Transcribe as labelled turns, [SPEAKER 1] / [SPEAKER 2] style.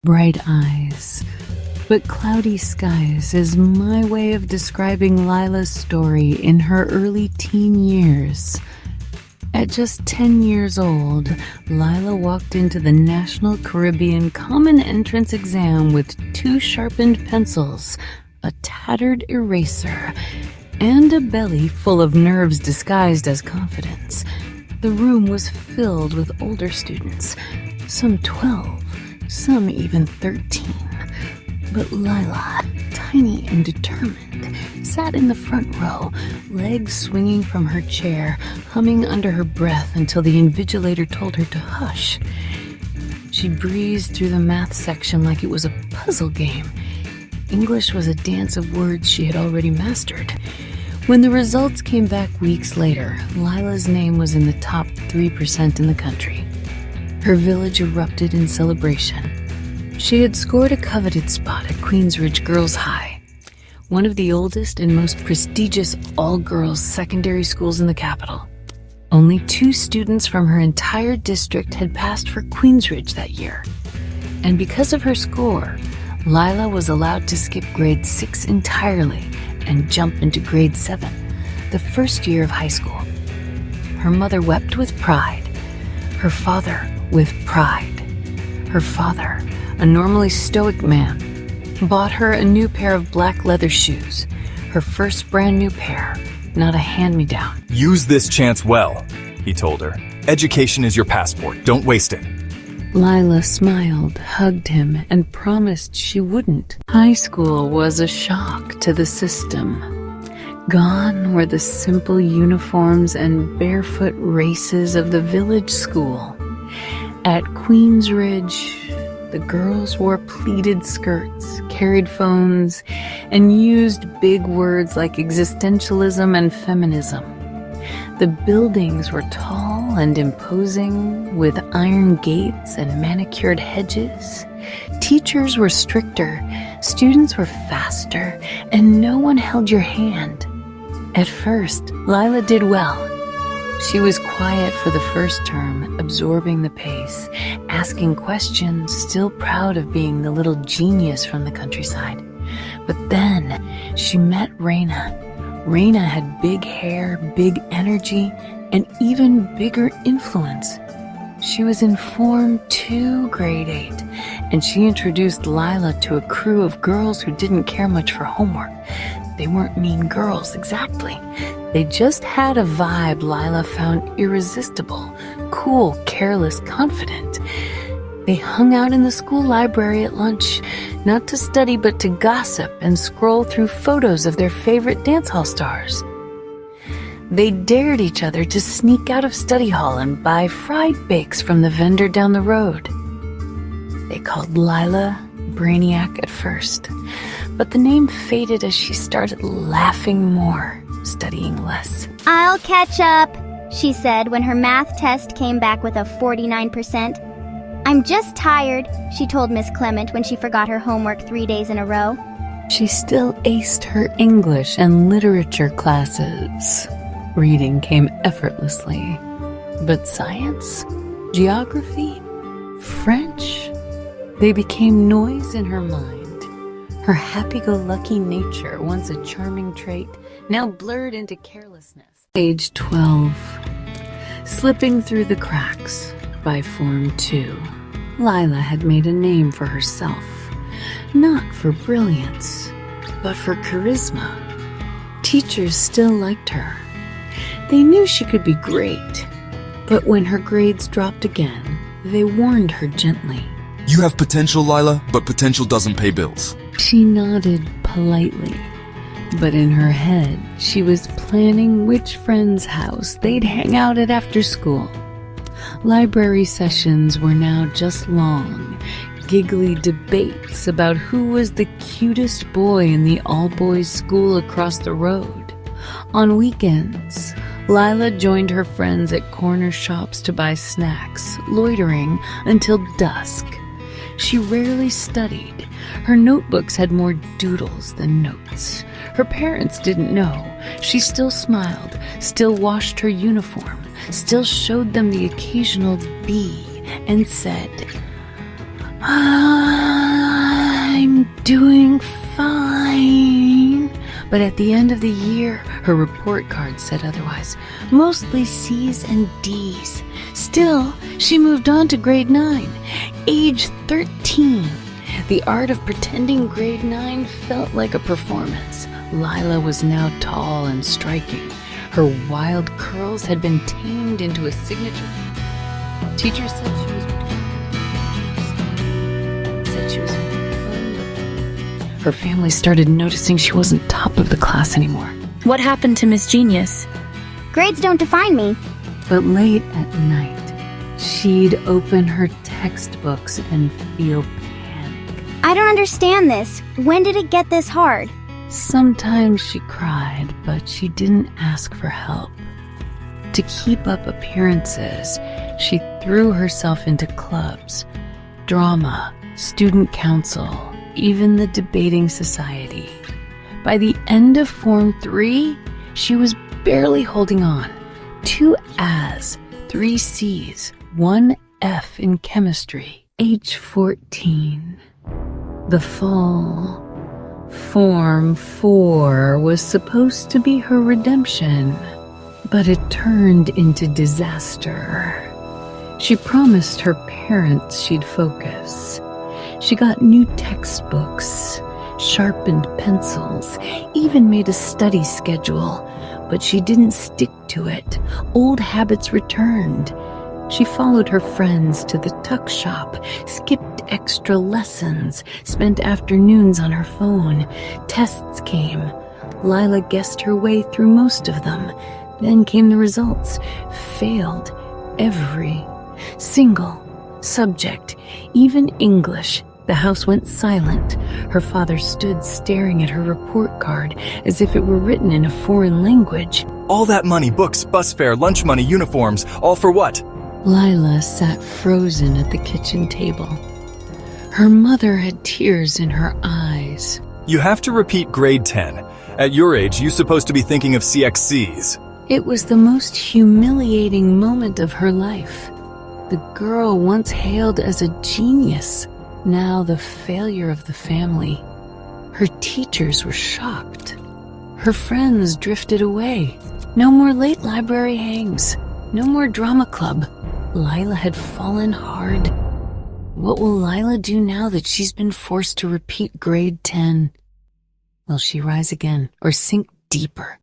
[SPEAKER 1] bright eyes, but cloudy skies is my way of describing Lila's story in her early teen years. At just 10 years old, Lila walked into the National Caribbean Common Entrance exam with 2 sharpened pencils, a tattered eraser, and a belly full of nerves disguised as confidence. The room was filled with older students, some 12, some even 13. But Lila, tiny and determined, sat in the front row, legs swinging from her chair, humming under her breath until the invigilator told her to hush. She breezed through the math section like it was a puzzle game. English was a dance of words she had already mastered. When the results came back weeks later, Lila's name was in the top 3% in the country. Her village erupted in celebration. She had scored a coveted spot at Queensridge Girls High, one of the oldest and most prestigious all-girls secondary schools in the capital. Only 2 students from her entire district had passed for Queensridge that year. And because of her score, Lila was allowed to skip grade 6 entirely and jump into grade 7, the first year of high school. Her mother wept with pride. Her father with pride. Her father, a normally stoic man, bought her a new pair of black leather shoes, her first brand new pair, not a hand-me-down.
[SPEAKER 2] Use this chance well, he told her. Education is your passport. Don't waste it.
[SPEAKER 1] Lila smiled, hugged him, and promised she wouldn't. High school was a shock to the system. Gone were the simple uniforms and barefoot races of the village school. At Queensridge, the girls wore pleated skirts, carried phones, and used big words like existentialism and feminism. The buildings were tall and imposing, with iron gates and manicured hedges. Teachers were stricter, students were faster, and no one held your hand. At first, Lila did well. She was quiet for the first term, absorbing the pace, asking questions, still proud of being the little genius from the countryside. But then she met Raina. Raina had big hair, big energy, and even bigger influence. She was in Form 2, grade 8, and she introduced Lila to a crew of girls who didn't care much for homework. They weren't mean girls, exactly. They just had a vibe Lila found irresistible, cool, careless, confident. They hung out in the school library at lunch, not to study but to gossip and scroll through photos of their favorite dance hall stars. They dared each other to sneak out of study hall and buy fried bakes from the vendor down the road. They called Lila Brainiac at first, but the name faded as she started laughing more, studying less.
[SPEAKER 3] "I'll catch up," she said when her math test came back with a 49%. "I'm just tired," she told Miss Clement when she forgot her homework 3 days in a row.
[SPEAKER 1] She still aced her English and literature classes. Reading came effortlessly. But science, geography, French, they became noise in her mind. Her happy-go-lucky nature, once a charming trait, now blurred into carelessness. Age 12, slipping through the cracks by Form 2, Lila had made a name for herself, not for brilliance, but for charisma. Teachers still liked her. They knew she could be great, but when her grades dropped again, they warned her gently.
[SPEAKER 4] You have potential, Lila, but potential doesn't pay bills.
[SPEAKER 1] She nodded politely, but in her head, she was planning which friend's house they'd hang out at after school. Library sessions were now just long, giggly debates about who was the cutest boy in the all-boys school across the road. On weekends, Lila joined her friends at corner shops to buy snacks, loitering until dusk. She rarely studied. Her notebooks had more doodles than notes. Her parents didn't know. She still smiled, still washed her uniform, still showed them the occasional B, and said, "Ah." doing fine. But at the end of the year, her report card said otherwise. Mostly C's and D's. Still, she moved on to grade 9. Age 13. The art of pretending grade 9 felt like a performance. Lila was now tall and striking. Her wild curls had been tamed into a signature. Teacher said she was fun, but her family started noticing she wasn't top of the class anymore.
[SPEAKER 5] What happened to Miss Genius?
[SPEAKER 3] Grades don't define me.
[SPEAKER 1] But late at night, she'd open her textbooks and feel panic.
[SPEAKER 3] I don't understand this. When did it get this hard?
[SPEAKER 1] Sometimes she cried, but she didn't ask for help. To keep up appearances, she threw herself into clubs, drama, student council, even the debating society. By the end of Form 3, she was barely holding on. 2 A's, 3 C's, 1 F in chemistry. Age 14. The fall. Form 4 was supposed to be her redemption, but it turned into disaster. She promised her parents she'd focus. She got new textbooks, sharpened pencils, even made a study schedule, but she didn't stick to it. Old habits returned. She followed her friends to the tuck shop, skipped extra lessons, spent afternoons on her phone. Tests came. Lila guessed her way through most of them. Then came the results. Failed every single subject, even English. The house went silent. Her father stood staring at her report card as if it were written in a foreign language.
[SPEAKER 2] All that money, books, bus fare, lunch money, uniforms, all for what?
[SPEAKER 1] Lila sat frozen at the kitchen table. Her mother had tears in her eyes.
[SPEAKER 2] You have to repeat grade 10. At your age, you're supposed to be thinking of CXCs.
[SPEAKER 1] It was the most humiliating moment of her life. The girl once hailed as a genius, now the failure of the family. Her teachers were shocked. Her friends drifted away. No more late library hangs. No more drama club. Lila had fallen hard. What will Lila do now that she's been forced to repeat grade 10? Will she rise again or sink deeper?